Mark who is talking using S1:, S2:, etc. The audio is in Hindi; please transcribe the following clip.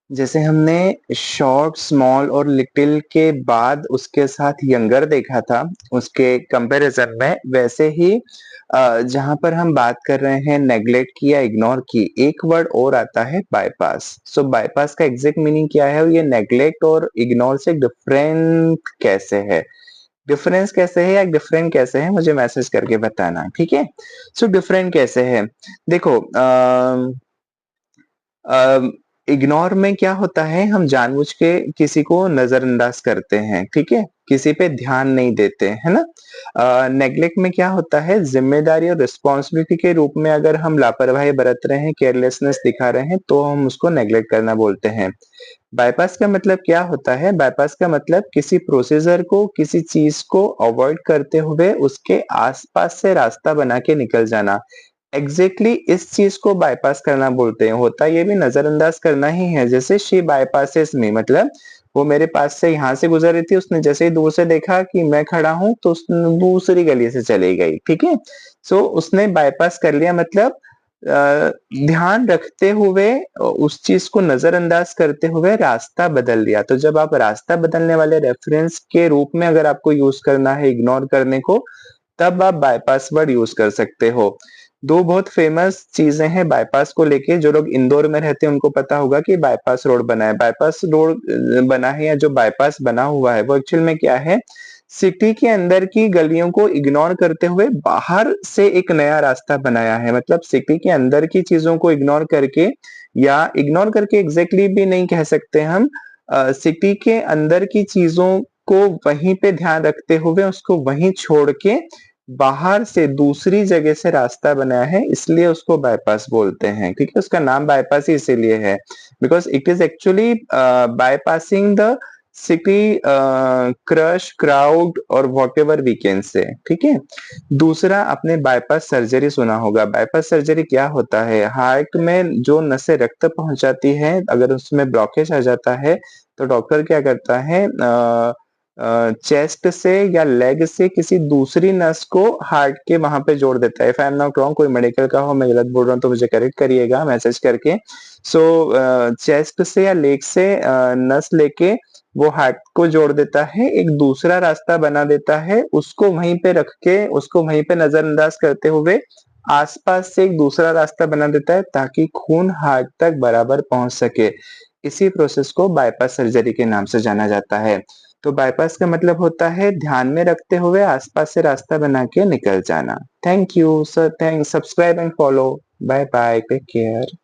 S1: जैसे हमने शॉर्ट, स्मॉल और लिटिल के बाद उसके साथ यंगर देखा था, उसके कंपैरिजन में, वैसे ही जहाँ पर हम बात कर रहे हैं नेग्लेक्ट की या इग्नोर की, एक वर्ड और आता है बायपास। सो बायपास का एग्जैक्ट मीनिंग क्या है और ये नेग्लेक्ट और इग्नोर से डिफरेंट कैसे है? डिफरेंस कैसे है या डिफरेंट कैसे है, मुझे मैसेज करके बताना, ठीक है? सो डिफरेंट कैसे है? देखो, इग्नोर में क्या होता है, हम जानबूझ के किसी को नजरअंदाज करते हैं, ठीक है, किसी पे ध्यान नहीं देते, है ना? नेग्लेक्ट में क्या होता है, जिम्मेदारी और रिस्पॉन्सिबिलिटी के रूप में अगर हम लापरवाही बरत रहे हैं, केयरलेसनेस दिखा रहे हैं, तो हम उसको नेग्लेक्ट करना बोलते हैं। बाईपास का मतलब क्या होता है? बाईपास का मतलब किसी प्रोसीजर को, किसी चीज को अवॉइड करते हुए उसके आसपास से रास्ता बना के निकल जाना। एग्जैक्टली इस चीज को बाईपास करना बोलते हैं। होता ये भी नजरअंदाज करना ही है। जैसे शी बाईपासेस मी, मतलब वो मेरे पास से यहाँ से गुजर रही थी, उसने जैसे ही दूर से देखा कि मैं खड़ा हूं तो उसने दूसरी गली से चली गई, ठीक है? सो उसने बाईपास कर लिया, मतलब ध्यान रखते हुए, उस चीज को नजरअंदाज करते हुए रास्ता बदल लिया। तो जब आप रास्ता बदलने वाले रेफरेंस के रूप में अगर आपको यूज करना है इग्नोर करने को, तब आप बाईपास वर्ड यूज कर सकते हो। दो बहुत फेमस चीजें हैं बाईपास को लेके। जो लोग इंदौर में रहते हैं उनको पता होगा कि बाईपास रोड बना है। बाईपास रोड बना है या जो बाईपास बना हुआ है वो एक्चुअल में क्या है, सिटी के अंदर की गलियों को इग्नोर करते हुए बाहर से एक नया रास्ता बनाया है। मतलब सिटी के अंदर की चीजों को इग्नोर करके, या इग्नोर करके एग्जैक्टली भी नहीं कह सकते हम, सिटी के अंदर की चीजों को वहीं पे ध्यान रखते हुए उसको वहीं छोड़ के बाहर से दूसरी जगह से रास्ता बनाया है, इसलिए उसको बाईपास बोलते हैं। ठीक है, उसका नाम बाईपास ही इसीलिए है because it is actually bypassing the city crush, crowd और whatever we can say. ठीक है, दूसरा आपने बाईपास सर्जरी सुना होगा। बाईपास सर्जरी क्या होता है, हार्ट में जो नसें रक्त पहुंचाती है, अगर उसमें ब्लॉकेज आ जाता है तो डॉक्टर क्या करता है, चेस्ट से या लेग से किसी दूसरी नस को हार्ट के वहां पे जोड़ देता है। If I am not wrong, कोई मेडिकल का हो, मैं गलत बोल रहा हूँ तो मुझे करेक्ट करिएगा मैसेज करके। सो चेस्ट से या लेग से नस लेके वो हार्ट को जोड़ देता है, एक दूसरा रास्ता बना देता है, उसको वहीं पे रख के, उसको वहीं पे नजरअंदाज करते हुए आसपास से एक दूसरा रास्ता बना देता है ताकि खून हार्ट तक बराबर पहुंच सके। इसी प्रोसेस को बाईपास सर्जरी के नाम से जाना जाता है। तो बाईपास का मतलब होता है ध्यान में रखते हुए आसपास से रास्ता बना के निकल जाना। Thank you sir, thank, subscribe and follow. Bye bye, take care.